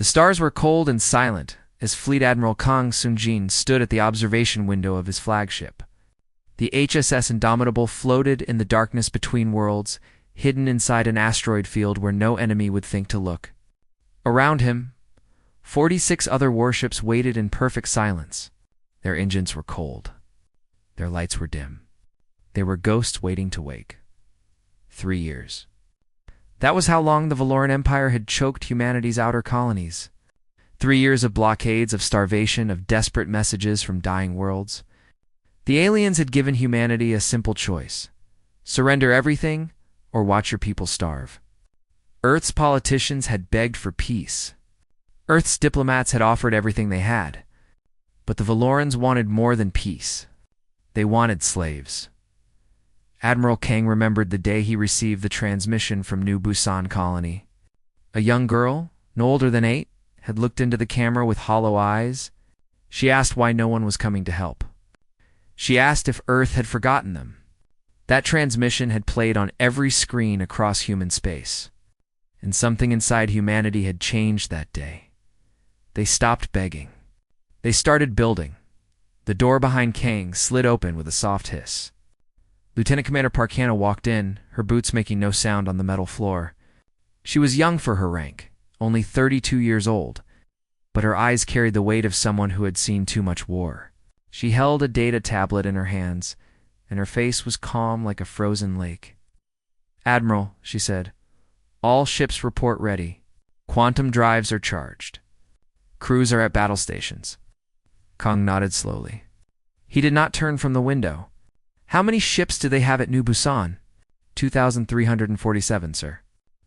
The stars were cold and silent as Fleet Admiral Kang Soon-jin stood at the observation window of his flagship. The HSS Indomitable floated in the darkness between worlds, hidden inside an asteroid field where no enemy would think to look. Around him, 46 other warships waited in perfect silence. Their engines were cold. Their lights were dim. They were ghosts waiting to wake. 3 years. That was how long the Valoran Empire had choked humanity's outer colonies. 3 years of blockades, of starvation, of desperate messages from dying worlds. The aliens had given humanity a simple choice: surrender everything or watch your people starve. Earth's politicians had begged for peace. Earth's diplomats had offered everything they had. But the Valorans wanted more than peace. They wanted slaves. Admiral Kang remembered the day he received the transmission from New Busan Colony. A young girl, no older than 8, had looked into the camera with hollow eyes. She asked why no one was coming to help. She asked if Earth had forgotten them. That transmission had played on every screen across human space. And something inside humanity had changed that day. They stopped begging. They started building. The door behind Kang slid open with a soft hiss. Lieutenant Commander Parkana walked in, her boots making no sound on the metal floor. She was young for her rank, only 32 years old, but her eyes carried the weight of someone who had seen too much war. She held a data tablet in her hands, and her face was calm like a frozen lake. "Admiral," she said, "all ships report ready. Quantum drives are charged. Crews are at battle stations." Kang nodded slowly. He did not turn from the window. "How many ships do they have at New Busan?" 2,347, sir.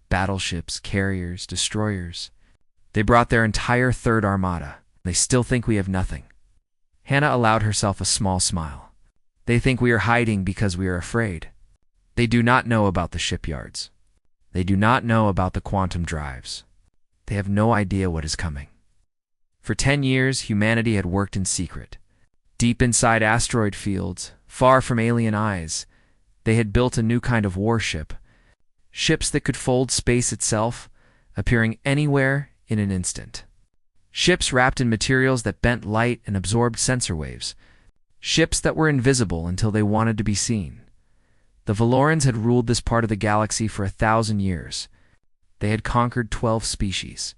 Battleships, carriers, destroyers. They brought their entire third armada. They still think we have nothing. Hannah allowed herself a small smile. They think we are hiding because we are afraid. They do not know about the shipyards. They do not know about the quantum drives. They have no idea what is coming. For 10 years, humanity had worked in secret. Deep inside asteroid fields, far from alien eyes, they had built a new kind of warship. Ships that could fold space itself, appearing anywhere in an instant. Ships wrapped in materials that bent light and absorbed sensor waves. Ships that were invisible until they wanted to be seen. The Valorans had ruled this part of the galaxy for 1,000 years. They had conquered 12 species.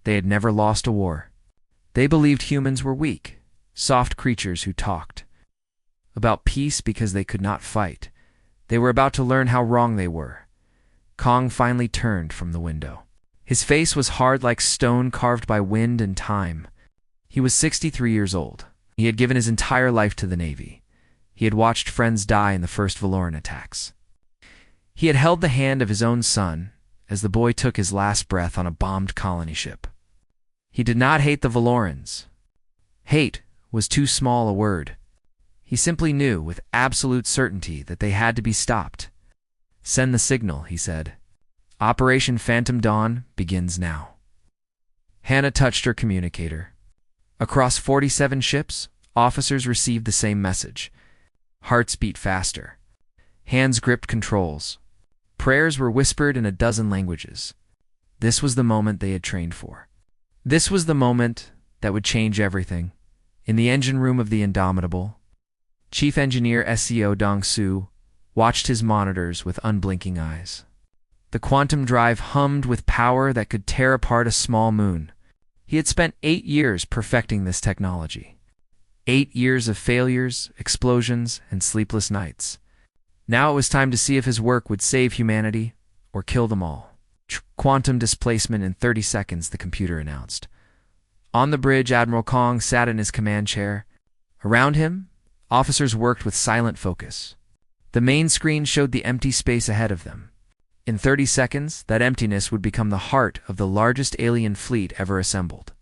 They had never lost a war. They believed humans were weak, soft creatures who talked about peace because they could not fight. They were about to learn how wrong they were. Kang finally turned from the window. His face was hard like stone carved by wind and time. He was 63 years old. He had given his entire life to the Navy. He had watched friends die in the first Valoran attacks. He had held the hand of his own son as the boy took his last breath on a bombed colony ship. He did not hate the Valorans. Hate was too small a word. He simply knew with absolute certainty that they had to be stopped. "Send the signal," he said. "Operation Phantom Dawn begins now." Hannah touched her communicator. Across 47 ships, officers received the same message. Hearts beat faster. Hands gripped controls. Prayers were whispered in a dozen languages. This was the moment they had trained for. This was the moment that would change everything. In the engine room of the Indomitable, Chief Engineer SCO Dong-soo watched his monitors with unblinking eyes. The quantum drive hummed with power that could tear apart a small moon. He had spent 8 years perfecting this technology. 8 years of failures, explosions, and sleepless nights. Now it was time to see if his work would save humanity or kill them all. Quantum displacement in 30 seconds, the computer announced. On the bridge, Admiral Kang sat in his command chair. Around him, officers worked with silent focus. The main screen showed the empty space ahead of them. In 30 seconds, that emptiness would become the heart of the largest alien fleet ever assembled.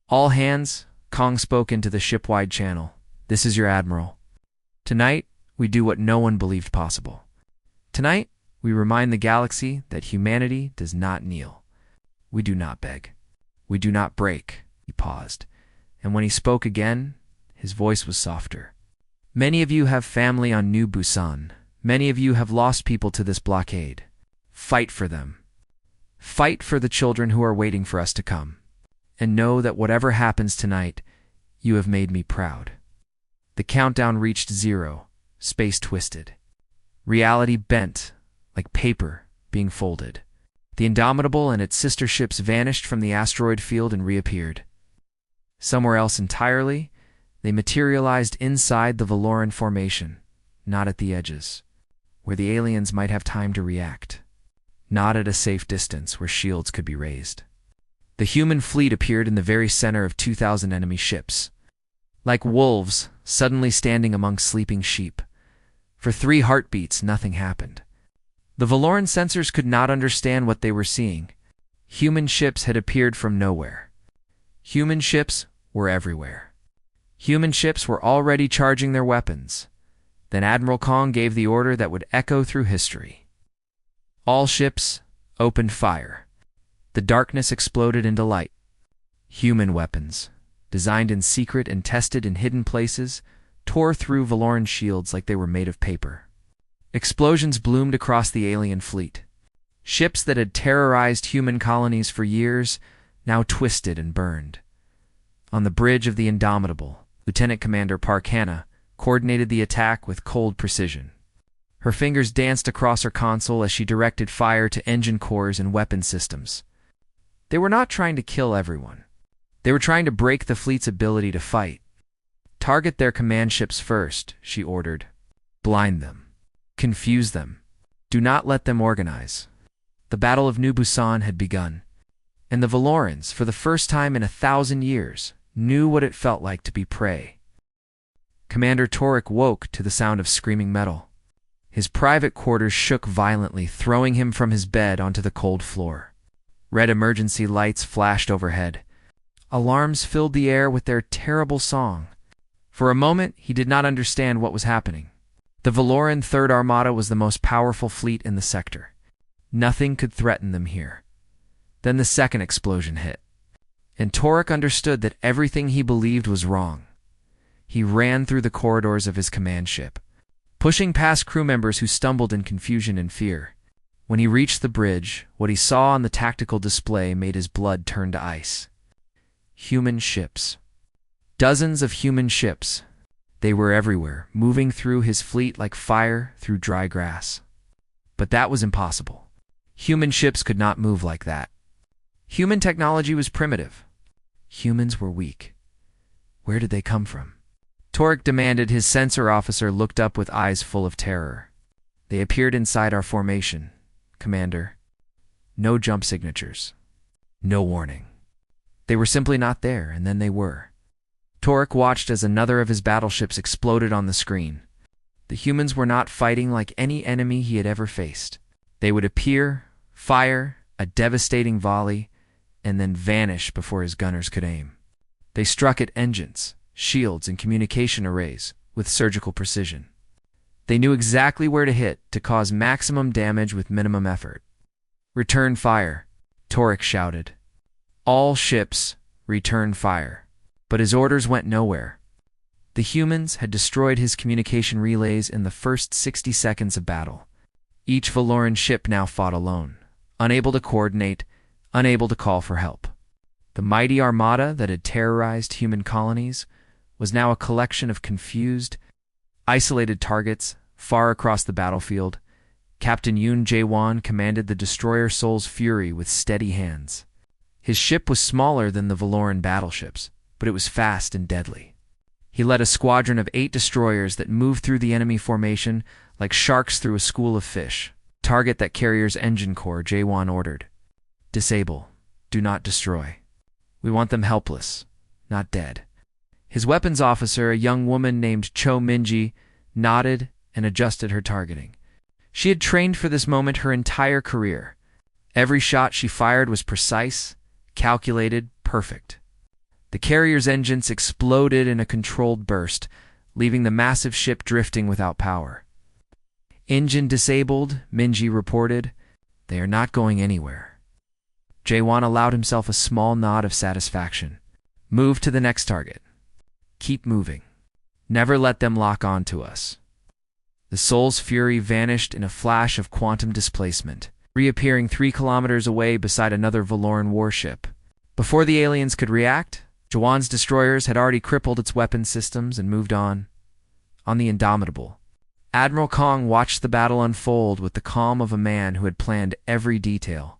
"All hands," Kang spoke into the ship-wide channel. "This is your admiral. Tonight, we do what no one believed possible. Tonight, we remind the galaxy that humanity does not kneel. We do not beg. We do not break." He paused, and when he spoke again, his voice was softer. "Many of you have family on New Busan. Many of you have lost people to this blockade. Fight for them. Fight for the children who are waiting for us to come. and know that whatever happens tonight, you have made me proud." The countdown reached 0, space twisted. Reality bent, like paper being folded. The Indomitable and its sister ships vanished from the asteroid field and reappeared. Somewhere else entirely, they materialized inside the Valoran formation, not at the edges, where the aliens might have time to react. Not at a safe distance where shields could be raised. The human fleet appeared in the very center of 2,000 enemy ships, like wolves suddenly standing among sleeping sheep. For 3 heartbeats, nothing happened. The Valoran sensors could not understand what they were seeing. Human ships had appeared from nowhere. Human ships were everywhere. Human ships were already charging their weapons. Then Admiral Kong gave the order that would echo through history. All ships opened fire. The darkness exploded into light. Human weapons, designed in secret and tested in hidden places, tore through Valoran shields like they were made of paper. Explosions bloomed across the alien fleet. Ships that had terrorized human colonies for years now twisted and burned. On the bridge of the Indomitable, Lieutenant Commander Park Hannah coordinated the attack with cold precision. Her fingers danced across her console as she directed fire to engine cores and weapon systems. They were not trying to kill everyone. They were trying to break the fleet's ability to fight. "Target their command ships first," she ordered. "Blind them. Confuse them. Do not let them organize." The Battle of New Busan had begun, and the Valorans, for the first time in 1,000 years, knew what it felt like to be prey. Commander Torek woke to the sound of screaming metal. His private quarters shook violently, throwing him from his bed onto the cold floor. Red emergency lights flashed overhead. Alarms filled the air with their terrible song. For a moment, he did not understand what was happening. The Valoran Third Armada was the most powerful fleet in the sector. Nothing could threaten them here. Then the second explosion hit, and Torek understood that everything he believed was wrong. He ran through the corridors of his command ship, pushing past crew members who stumbled in confusion and fear. When he reached the bridge, what he saw on the tactical display made his blood turn to ice. Human ships. Dozens of human ships. They were everywhere, moving through his fleet like fire through dry grass. But that was impossible. Human ships could not move like that. Human technology was primitive. Humans were weak. Where did they come from? Torek demanded. His sensor officer looked up with eyes full of terror. "They appeared inside our formation, Commander. No jump signatures. No warning. They were simply not there, and then they were." Torek watched as another of his battleships exploded on the screen. The humans were not fighting like any enemy he had ever faced. They would appear, fire a devastating volley, and then vanish before his gunners could aim. They struck at engines, shields, and communication arrays with surgical precision. They knew exactly where to hit to cause maximum damage with minimum effort. "Return fire," Torek shouted. All ships return fire. But his orders went nowhere. The humans had destroyed his communication relays in the first 60 seconds of battle. Each Valoran ship now fought alone, unable to coordinate, unable to call for help. The mighty armada that had terrorized human colonies was now a collection of confused, isolated targets far across the battlefield. Captain Yoon Jae-won commanded the destroyer Seoul's Fury with steady hands. His ship was smaller than the Valoran battleships, but it was fast and deadly. He led a squadron of 8 destroyers that moved through the enemy formation like sharks through a school of fish. "Target that carrier's engine core," Jae-won ordered. "Disable. Do not destroy. We want them helpless, not dead." His weapons officer, a young woman named Cho Minji, nodded and adjusted her targeting. She had trained for this moment her entire career. Every shot she fired was precise, calculated, perfect. The carrier's engines exploded in a controlled burst, leaving the massive ship drifting without power. "Engine disabled," Minji reported. "They are not going anywhere." Jae-won allowed himself a small nod of satisfaction. "Move to the next target. Keep moving. Never let them lock on to us." The Seoul's Fury vanished in a flash of quantum displacement, reappearing 3 kilometers away beside another Valoran warship. Before the aliens could react, Jawan's destroyers had already crippled its weapon systems and moved on. On the Indomitable, Admiral Kong watched the battle unfold with the calm of a man who had planned every detail.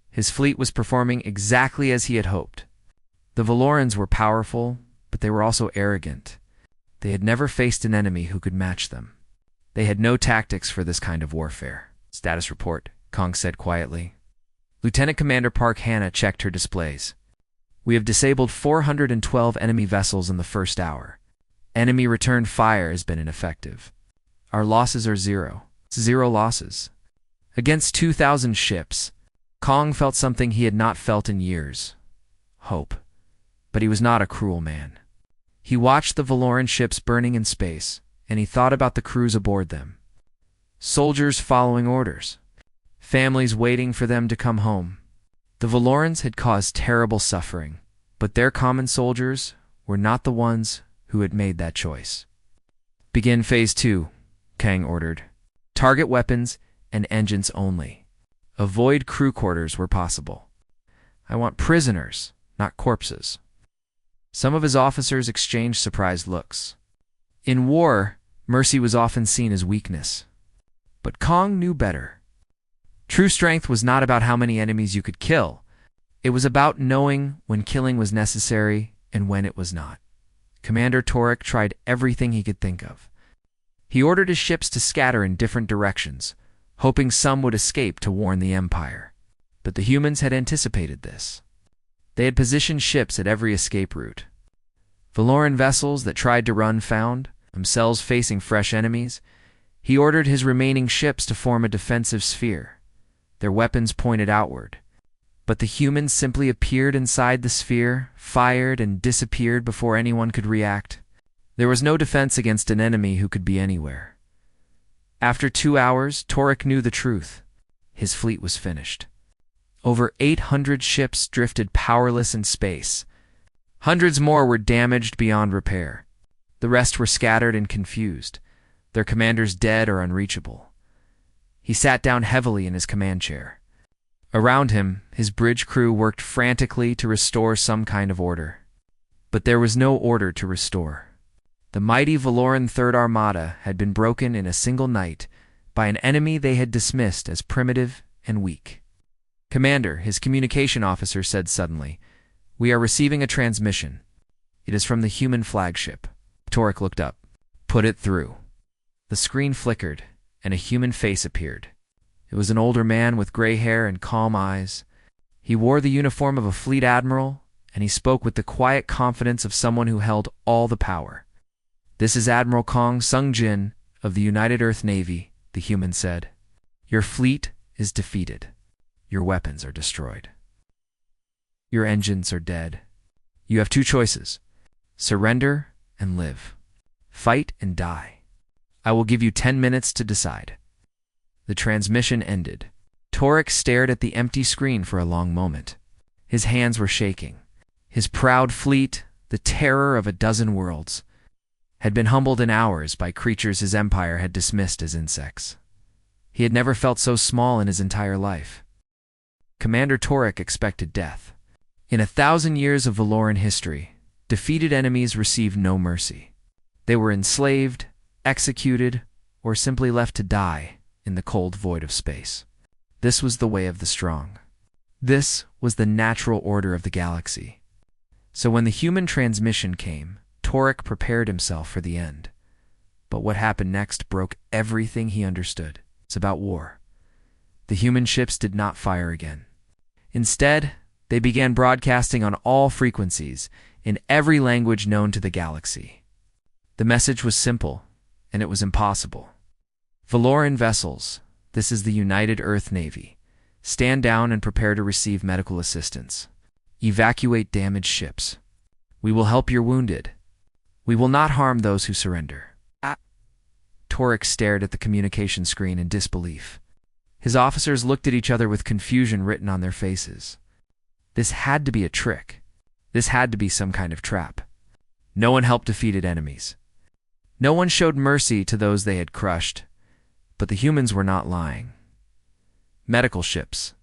His fleet was performing exactly as he had hoped. The Valorans were powerful, but they were also arrogant. They had never faced an enemy who could match them. They had no tactics for this kind of warfare. "Status report," Kong said quietly. Lieutenant Commander Park Hannah checked her displays. "We have disabled 412 enemy vessels in the first hour. Enemy return fire has been ineffective. Our losses are 0. 0 losses." Against 2,000 ships, Kong felt something he had not felt in years: hope. But he was not a cruel man. He watched the Valoran ships burning in space, and he thought about the crews aboard them. Soldiers following orders. Families waiting for them to come home. The Valorans had caused terrible suffering, but their common soldiers were not the ones who had made that choice. "Begin Phase 2, Kang ordered. "Target weapons and engines only. Avoid crew quarters where possible. I want prisoners, not corpses." Some of his officers exchanged surprised looks. In war, mercy was often seen as weakness. But Kong knew better. True strength was not about how many enemies you could kill. It was about knowing when killing was necessary and when it was not. Commander Torek tried everything he could think of. He ordered his ships to scatter in different directions, hoping some would escape to warn the Empire. But the humans had anticipated this. They had positioned ships at every escape route. Valoran vessels that tried to run found themselves facing fresh enemies. He ordered his remaining ships to form a defensive sphere, their weapons pointed outward. But the humans simply appeared inside the sphere, fired, and disappeared before anyone could react. There was no defense against an enemy who could be anywhere. After 2 hours, Torek knew the truth. His fleet was finished. Over 800 ships drifted powerless in space. Hundreds more were damaged beyond repair. The rest were scattered and confused, their commanders dead or unreachable. He sat down heavily in his command chair. Around him, his bridge crew worked frantically to restore some kind of order. But there was no order to restore. The mighty Valoran Third Armada had been broken in a single night by an enemy they had dismissed as primitive and weak. "Commander," his communication officer said suddenly, "we are receiving a transmission. It is from the human flagship." Torek looked up. "Put it through." The screen flickered, and a human face appeared. It was an older man with gray hair and calm eyes. He wore the uniform of a fleet admiral, and he spoke with the quiet confidence of someone who held all the power. "This is Admiral Kong Sung-jin of the United Earth Navy," the human said. "Your fleet is defeated. Your weapons are destroyed. Your engines are dead. You have 2 choices: surrender and live. Fight and die. I will give you 10 minutes to decide." The transmission ended. Torek stared at the empty screen for a long moment. His hands were shaking. His proud fleet, the terror of a dozen worlds, had been humbled in hours by creatures his empire had dismissed as insects. He had never felt so small in his entire life. Commander Torek expected death. In 1,000 years of Valoran history, defeated enemies received no mercy. They were enslaved, executed, or simply left to die in the cold void of space. This was the way of the strong. This was the natural order of the galaxy. So when the human transmission came, Torek prepared himself for the end. But what happened next broke everything he understood. It's about war. The human ships did not fire again. Instead, they began broadcasting on all frequencies in every language known to the galaxy. The message was simple, and it was impossible. "Valoran vessels, this is the United Earth Navy. Stand down and prepare to receive medical assistance. Evacuate damaged ships. We will help your wounded. We will not harm those who surrender." Torek stared at the communication screen in disbelief. His officers looked at each other with confusion written on their faces. This had to be a trick. This had to be some kind of trap. No one helped defeated enemies. No one showed mercy to those they had crushed. But the humans were not lying. Medical ships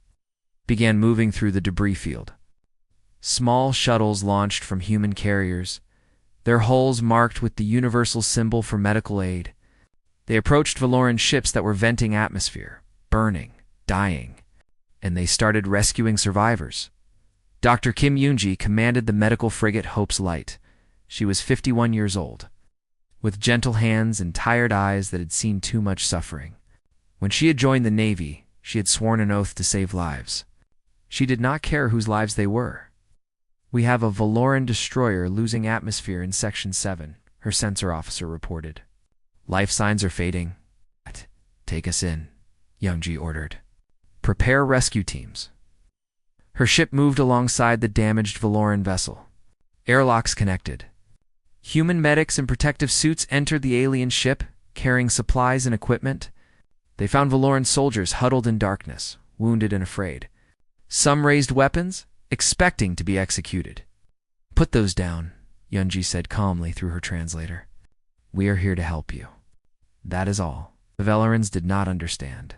began moving through the debris field. Small shuttles launched from human carriers, their hulls marked with the universal symbol for medical aid. They approached Valoran ships that were venting atmosphere, burning, dying, and they started rescuing survivors. Dr. Kim Yoonji commanded the medical frigate Hope's Light. She was 51 years old, with gentle hands and tired eyes that had seen too much suffering. When she had joined the Navy, she had sworn an oath to save lives. She did not care whose lives they were. "We have a Valoran destroyer losing atmosphere in Section 7, her sensor officer reported. "Life signs are fading. Take us in," Youngji ordered. "Prepare rescue teams." Her ship moved alongside the damaged Valoran vessel. Airlocks connected. Human medics in protective suits entered the alien ship, carrying supplies and equipment. They found Valoran soldiers huddled in darkness, wounded and afraid. Some raised weapons, expecting to be executed. "Put those down," Youngji said calmly through her translator. "We are here to help you." That is all. The Valorans did not understand.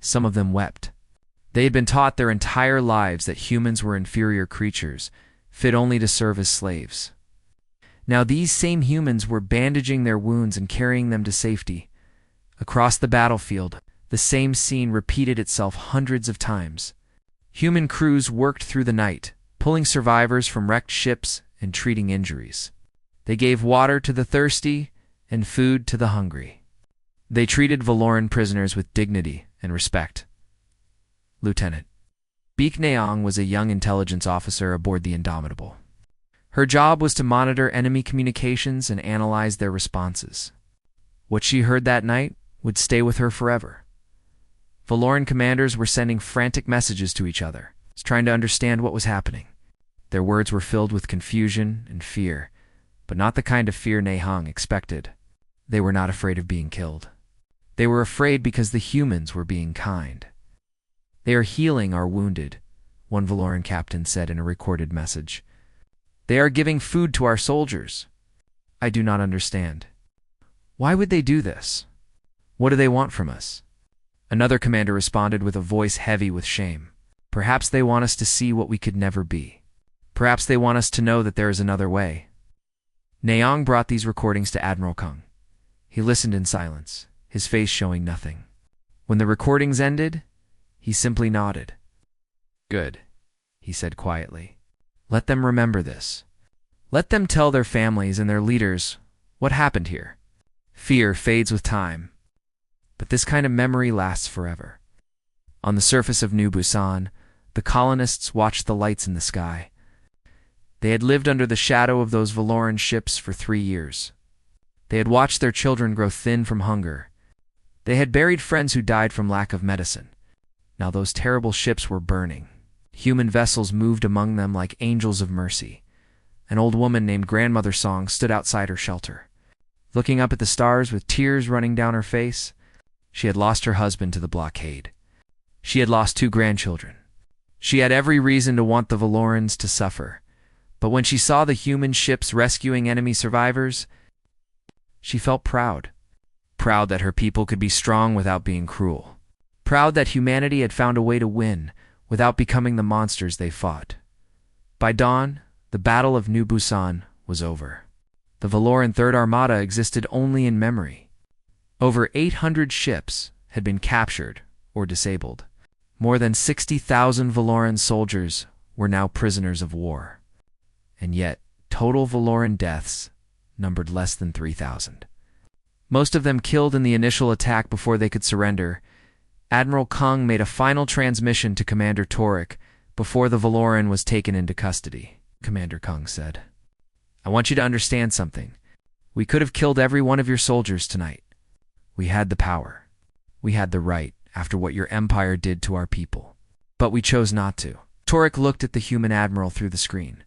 Some of them wept. They had been taught their entire lives that humans were inferior creatures, fit only to serve as slaves. Now these same humans were bandaging their wounds and carrying them to safety. Across the battlefield, the same scene repeated itself hundreds of times. Human crews worked through the night, pulling survivors from wrecked ships and treating injuries. They gave water to the thirsty and food to the hungry. They treated Valoran prisoners with dignity and respect. Lieutenant Beek Naong was a young intelligence officer aboard the Indomitable. Her job was to monitor enemy communications and analyze their responses. What she heard that night would stay with her forever. Valoran commanders were sending frantic messages to each other, trying to understand what was happening. Their words were filled with confusion and fear, but not the kind of fear Naong expected. They were not afraid of being killed. They were afraid because the humans were being kind. "They are healing our wounded," one Valoran captain said in a recorded message. "They are giving food to our soldiers. I do not understand. Why would they do this? What do they want from us?" Another commander responded with a voice heavy with shame. "Perhaps they want us to see what we could never be. Perhaps they want us to know that there is another way." Naong brought these recordings to Admiral Kung. He listened in silence, his face showing nothing. When the recordings ended, he simply nodded. "Good," he said quietly. "Let them remember this. Let them tell their families and their leaders what happened here. Fear fades with time, but this kind of memory lasts forever." On the surface of New Busan, the colonists watched the lights in the sky. They had lived under the shadow of those Valoran ships for 3 years. They had watched their children grow thin from hunger. They had buried friends who died from lack of medicine. Now those terrible ships were burning. Human vessels moved among them like angels of mercy. An old woman named Grandmother Song stood outside her shelter, looking up at the stars with tears running down her face. She had lost her husband to the blockade. She had lost 2 grandchildren. She had every reason to want the Valorans to suffer. But when she saw the human ships rescuing enemy survivors, she felt proud. Proud that her people could be strong without being cruel. Proud that humanity had found a way to win without becoming the monsters they fought. By dawn, the Battle of New Busan was over. The Valoran Third Armada existed only in memory. Over 800 ships had been captured or disabled. More than 60,000 Valoran soldiers were now prisoners of war. And yet, total Valoran deaths numbered less than 3,000. Most of them killed in the initial attack before they could surrender. Admiral Kung made a final transmission to Commander Torek before the Valoran was taken into custody. Commander Kung said, "I want you to understand something. We could have killed every one of your soldiers tonight. We had the power. We had the right after what your empire did to our people. But we chose not to." Torek looked at the human admiral through the screen.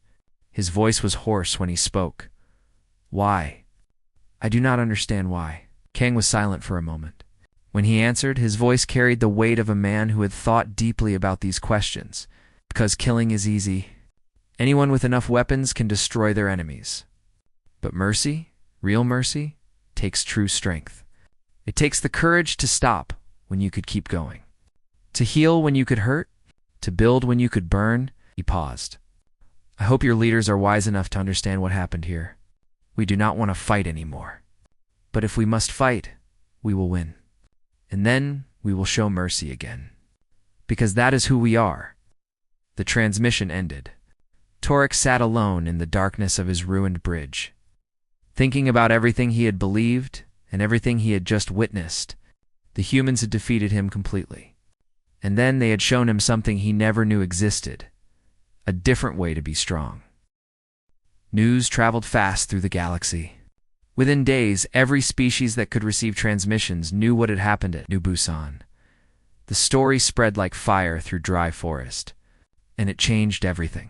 His voice was hoarse when he spoke. "Why? I do not understand why." Kang was silent for a moment. When he answered, his voice carried the weight of a man who had thought deeply about these questions. "Because killing is easy. Anyone with enough weapons can destroy their enemies. But mercy, real mercy, takes true strength. It takes the courage to stop when you could keep going. To heal when you could hurt. To build when you could burn." He paused. I hope your leaders are wise enough to understand what happened here. We do not want to fight anymore. But if we must fight, we will win. And then we will show mercy again. Because that is who we are. The transmission ended. Torek sat alone in the darkness of his ruined bridge, thinking about everything he had believed and everything he had just witnessed. The humans had defeated him completely. And then they had shown him something he never knew existed, a different way to be strong. News traveled fast through the galaxy. Within days, every species that could receive transmissions knew what had happened at New Busan. The story spread like fire through dry forest, and it changed everything.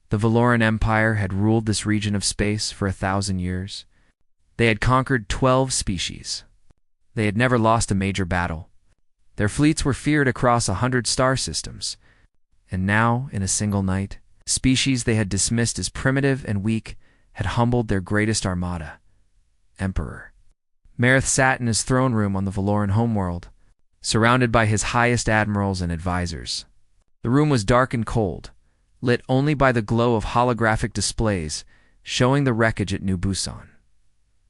The Valoran Empire had ruled this region of space for 1,000 years. They had conquered 12 species. They had never lost a major battle. Their fleets were feared across 100 star systems. And now, in a single night, species they had dismissed as primitive and weak had humbled their greatest armada, Emperor. Marith sat in his throne room on the Valoran homeworld, surrounded by his highest admirals and advisors. The room was dark and cold, lit only by the glow of holographic displays showing the wreckage at New Busan.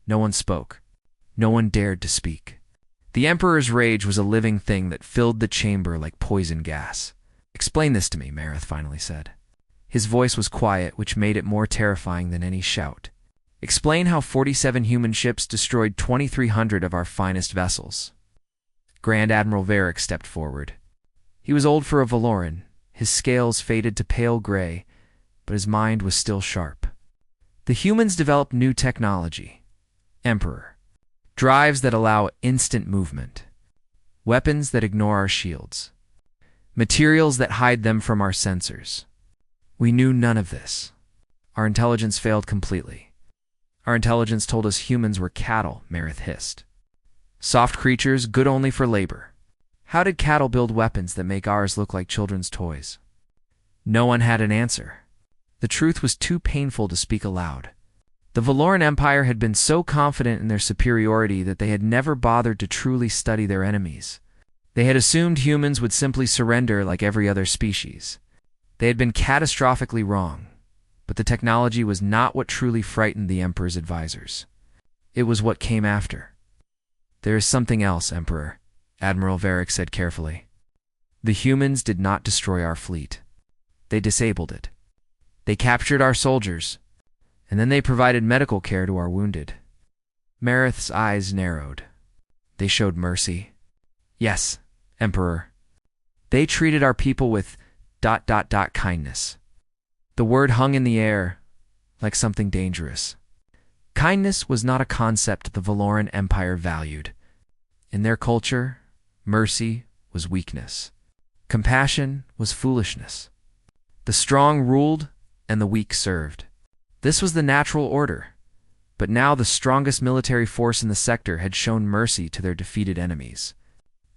No one spoke. No one dared to speak. The Emperor's rage was a living thing that filled the chamber like poison gas. "Explain this to me," Marith finally said. His voice was quiet, which made it more terrifying than any shout. "Explain how 47 human ships destroyed 2,300 of our finest vessels." Grand Admiral Varric stepped forward. He was old for a Valoran. His scales faded to pale gray, but his mind was still sharp. "The humans developed new technology, Emperor. Drives that allow instant movement. Weapons that ignore our shields. Materials that hide them from our sensors. We knew none of this. Our intelligence failed completely. Our intelligence told us humans were cattle," Marith hissed. "Soft creatures, good only for labor. How did cattle build weapons that make ours look like children's toys?" No one had an answer. The truth was too painful to speak aloud. The Valoran Empire had been so confident in their superiority that they had never bothered to truly study their enemies. They had assumed humans would simply surrender like every other species. They had been catastrophically wrong, but the technology was not what truly frightened the Emperor's advisors. It was what came after. "There is something else, Emperor," Admiral Varric said carefully. "The humans did not destroy our fleet. They disabled it. They captured our soldiers, and then they provided medical care to our wounded." Marith's eyes narrowed. "They showed mercy." "Yes, Emperor. They treated our people with ... kindness." The word hung in the air like something dangerous. Kindness was not a concept the Valoran Empire valued. In their culture, mercy was weakness. Compassion was foolishness. The strong ruled and the weak served. This was the natural order. But now the strongest military force in the sector had shown mercy to their defeated enemies.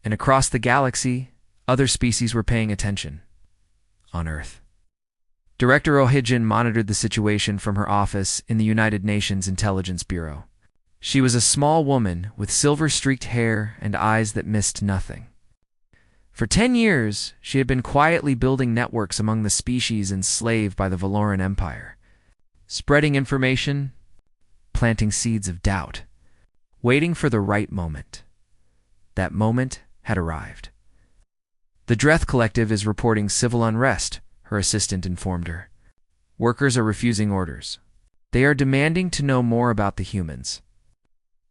And across the galaxy, other species were paying attention. On Earth. Director O'Higgin monitored the situation from her office in the United Nations Intelligence Bureau. She was a small woman with silver-streaked hair and eyes that missed nothing. For 10 years, she had been quietly building networks among the species enslaved by the Valoran Empire, spreading information, planting seeds of doubt, waiting for the right moment. That moment had arrived. "The Dreth Collective is reporting civil unrest," her assistant informed her. "Workers are refusing orders. They are demanding to know more about the humans."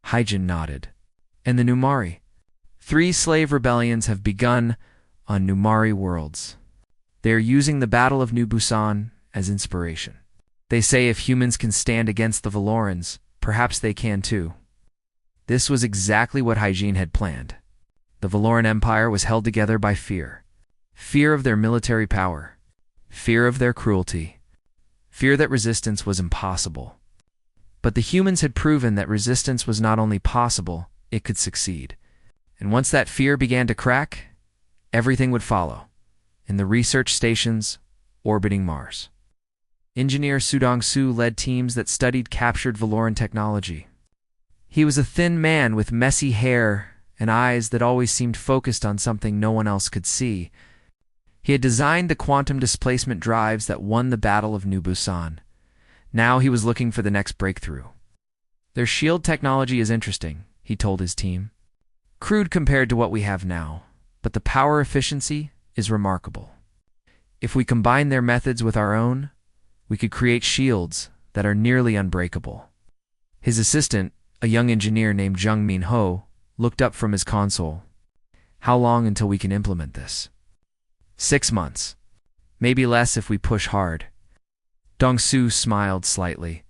Hyjin nodded. "And the Numari? 3 slave rebellions have begun on Numari worlds. They are using the Battle of New Busan as inspiration. They say if humans can stand against the Valorans, perhaps they can too." This was exactly what Hyjin had planned. The Valoran Empire was held together by fear. Fear of their military power. Fear of their cruelty. Fear that resistance was impossible. But the humans had proven that resistance was not only possible, it could succeed. And once that fear began to crack, everything would follow. In the research stations orbiting Mars. Engineer Sudong-Su led teams that studied captured Valoran technology. He was a thin man with messy hair and eyes that always seemed focused on something no one else could see. He had designed the quantum displacement drives that won the Battle of New Busan. Now he was looking for the next breakthrough. Their shield technology is interesting, he told his team. Crude compared to what we have now, but the power efficiency is remarkable. If we combine their methods with our own, we could create shields that are nearly unbreakable. His assistant, a young engineer named Jung Min Ho, looked up from his console. How long until we can implement this? 6 months. Maybe less if we push hard. Dong-Su smiled slightly.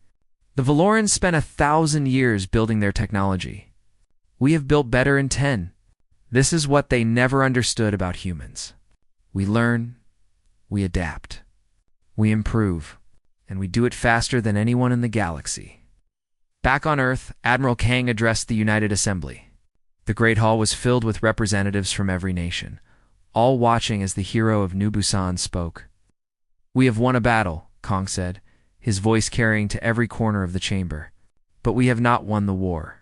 The Valorans spent 1,000 years building their technology. We have built better in 10. This is what they never understood about humans. We learn, we adapt, we improve, and we do it faster than anyone in the galaxy. Back on Earth, Admiral Kang addressed the United Assembly. The Great Hall was filled with representatives from every nation, all watching as the hero of New Busan spoke. We have won a battle, Kang said, his voice carrying to every corner of the chamber. But we have not won the war.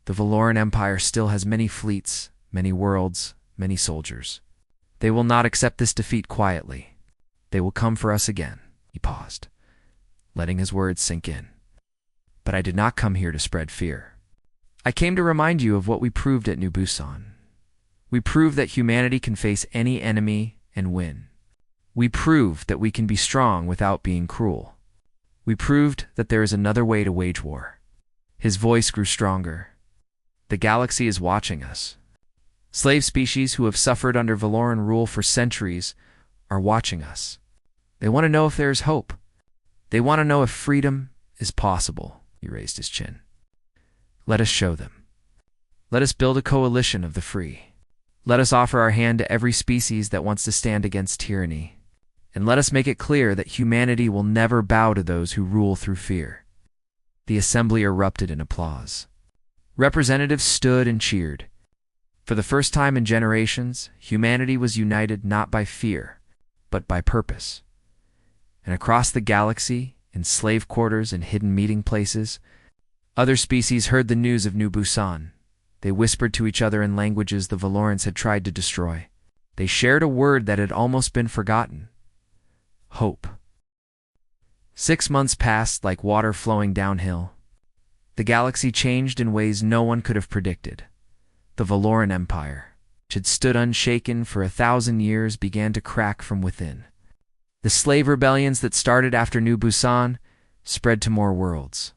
The Valoran Empire still has many fleets, many worlds, many soldiers. They will not accept this defeat quietly. They will come for us again. He paused, letting his words sink in. But I did not come here to spread fear. I came to remind you of what we proved at New Busan. We proved that humanity can face any enemy and win. We proved that we can be strong without being cruel. We proved that there is another way to wage war. His voice grew stronger. The galaxy is watching us. Slave species who have suffered under Valoran rule for centuries are watching us. They want to know if there is hope. They want to know if freedom is possible. He raised his chin. Let us show them. Let us build a coalition of the free. Let us offer our hand to every species that wants to stand against tyranny. And let us make it clear that humanity will never bow to those who rule through fear. The assembly erupted in applause. Representatives stood and cheered. For the first time in generations, humanity was united not by fear, but by purpose. And across the galaxy, in slave quarters and hidden meeting places, other species heard the news of New Busan. They whispered to each other in languages the Valorans had tried to destroy. They shared a word that had almost been forgotten. Hope. 6 months passed like water flowing downhill. The galaxy changed in ways no one could have predicted. The Valoran Empire, which had stood unshaken for 1,000 years, began to crack from within. The slave rebellions that started after New Busan spread to more worlds.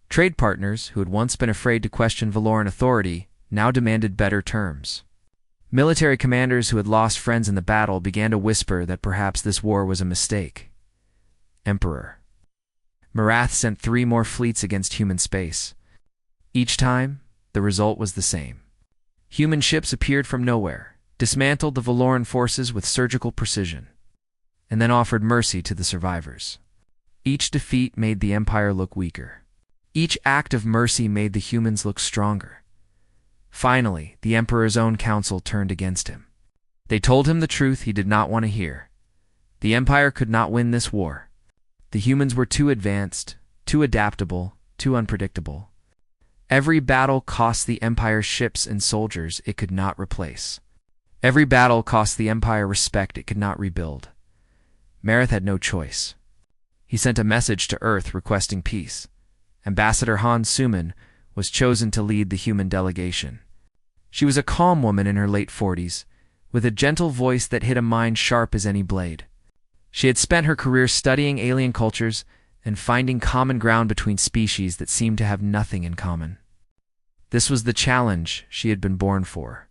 Trade partners, who had once been afraid to question Valoran authority, now demanded better terms. Military commanders who had lost friends in the battle began to whisper that perhaps this war was a mistake. Emperor. Marath sent 3 more fleets against human space. Each time, the result was the same. Human ships appeared from nowhere, dismantled the Valoran forces with surgical precision, and then offered mercy to the survivors. Each defeat made the Empire look weaker. Each act of mercy made the humans look stronger. Finally, the Emperor's own council turned against him. They told him the truth he did not want to hear. The Empire could not win this war. The humans were too advanced, too adaptable, too unpredictable. Every battle cost the Empire ships and soldiers it could not replace. Every battle cost the Empire respect it could not rebuild. Marath had no choice. He sent a message to Earth requesting peace. Ambassador Han Suman was chosen to lead the human delegation. She was a calm woman in her late 40s, with a gentle voice that hit a mind sharp as any blade. She had spent her career studying alien cultures and finding common ground between species that seemed to have nothing in common. This was the challenge she had been born for.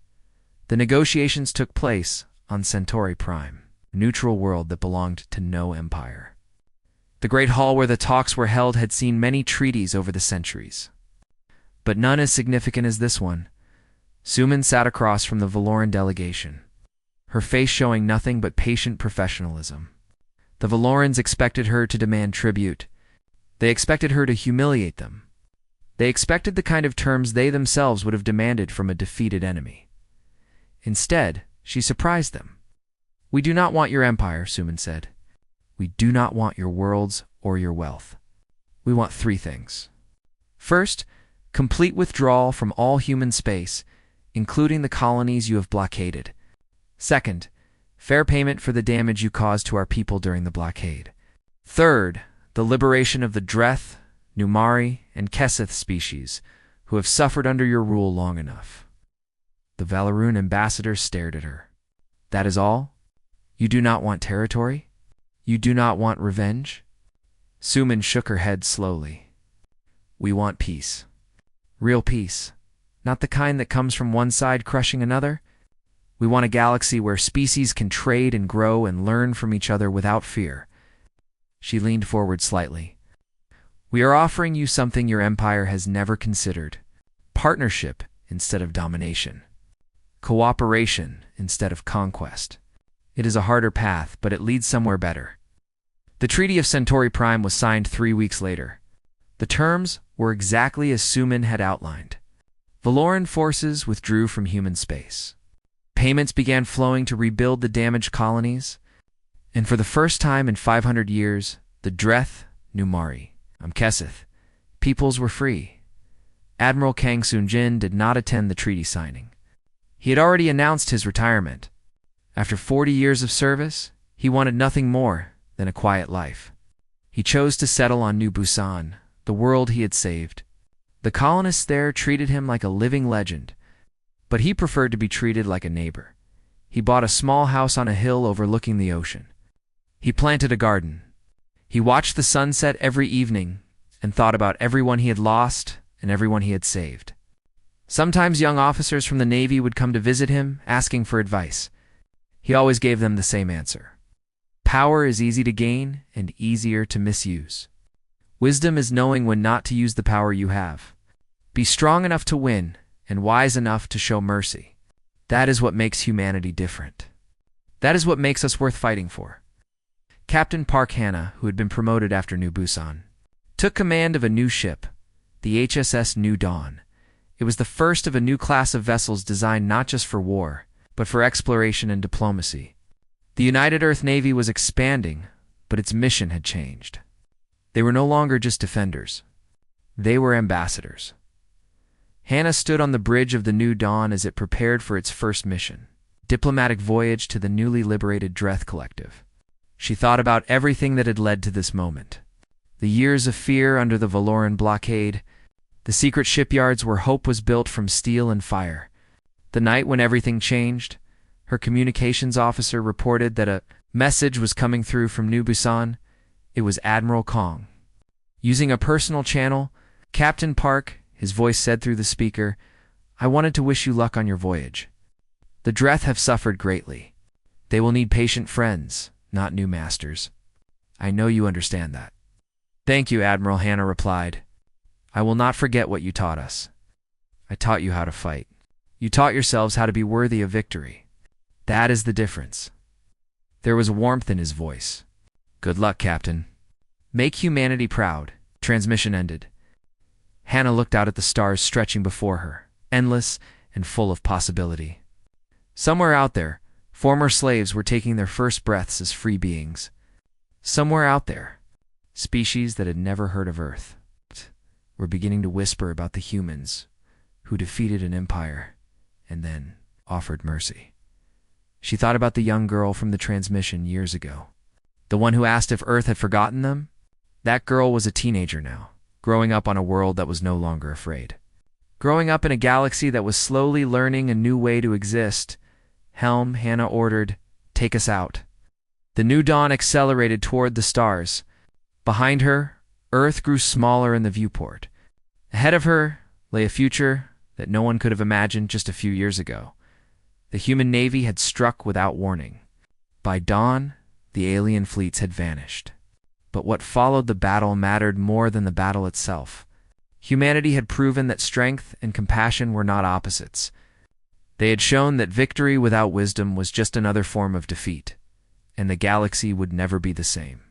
The negotiations took place on Centauri Prime, a neutral world that belonged to no empire. The great hall where the talks were held had seen many treaties over the centuries, but none as significant as this one. Suman sat across from the Valoran delegation, her face showing nothing but patient professionalism. The Valorans expected her to demand tribute. They expected her to humiliate them. They expected the kind of terms they themselves would have demanded from a defeated enemy. Instead, she surprised them. "We do not want your empire," Suman said. "We do not want your worlds or your wealth. We want 3 things. First, complete withdrawal from all human space, including the colonies you have blockaded. Second, fair payment for the damage you caused to our people during the blockade. Third, the liberation of the Dreth, Numari, and Kesseth species, who have suffered under your rule long enough. The Valeroon ambassador stared at her. That is all? You do not want territory? You do not want revenge? Suman shook her head slowly. We want peace. Real peace. Not the kind that comes from one side crushing another. We want a galaxy where species can trade and grow and learn from each other without fear. She leaned forward slightly. We are offering you something your empire has never considered. Partnership instead of domination. Cooperation instead of conquest. It is a harder path, but it leads somewhere better. The Treaty of Centauri Prime was signed 3 weeks later. The terms were exactly as Suman had outlined. Valoran forces withdrew from human space. Payments began flowing to rebuild the damaged colonies, and for the first time in 500 years, the Dreth, Numari, Kesseth peoples were free. Admiral Kang Soon-jin did not attend the treaty signing. He had already announced his retirement. After 40 years of service, he wanted nothing more than a quiet life. He chose to settle on New Busan, the world he had saved. The colonists there treated him like a living legend, but he preferred to be treated like a neighbor. He bought a small house on a hill overlooking the ocean. He planted a garden. He watched the sunset every evening and thought about everyone he had lost and everyone he had saved. Sometimes young officers from the Navy would come to visit him, asking for advice. He always gave them the same answer. Power is easy to gain and easier to misuse. Wisdom is knowing when not to use the power you have. Be strong enough to win and wise enough to show mercy. That is what makes humanity different. That is what makes us worth fighting for. Captain Park Hannah, who had been promoted after New Busan, took command of a new ship, the HSS New Dawn. It was the first of a new class of vessels designed not just for war, but for exploration and diplomacy. The United Earth Navy was expanding, but its mission had changed. They were no longer just defenders. They were ambassadors. Hannah stood on the bridge of the New Dawn as it prepared for its first mission, diplomatic voyage to the newly liberated Dreth Collective. She thought about everything that had led to this moment. The years of fear under the Valoran blockade, the secret shipyards where hope was built from steel and fire. The night when everything changed, her communications officer reported that a message was coming through from New Busan. It was Admiral Kong. Using a personal channel, Captain Park, his voice said through the speaker, I wanted to wish you luck on your voyage. The Dreth have suffered greatly. They will need patient friends, not new masters. I know you understand that. Thank you, Admiral, Hannah replied. I will not forget what you taught us. I taught you how to fight. You taught yourselves how to be worthy of victory. That is the difference. There was warmth in his voice. Good luck, Captain. Make humanity proud. Transmission ended. Hannah looked out at the stars stretching before her, endless and full of possibility. Somewhere out there, former slaves were taking their first breaths as free beings. Somewhere out there, species that had never heard of Earth were beginning to whisper about the humans who defeated an empire and then offered mercy. She thought about the young girl from the transmission years ago, the one who asked if Earth had forgotten them. That girl was a teenager now, growing up on a world that was no longer afraid. Growing up in a galaxy that was slowly learning a new way to exist. Helm, Hannah ordered, take us out. The New Dawn accelerated toward the stars. Behind her, Earth grew smaller in the viewport. Ahead of her lay a future that no one could have imagined just a few years ago. The human navy had struck without warning. By dawn, the alien fleets had vanished. But what followed the battle mattered more than the battle itself. Humanity had proven that strength and compassion were not opposites. They had shown that victory without wisdom was just another form of defeat, and the galaxy would never be the same.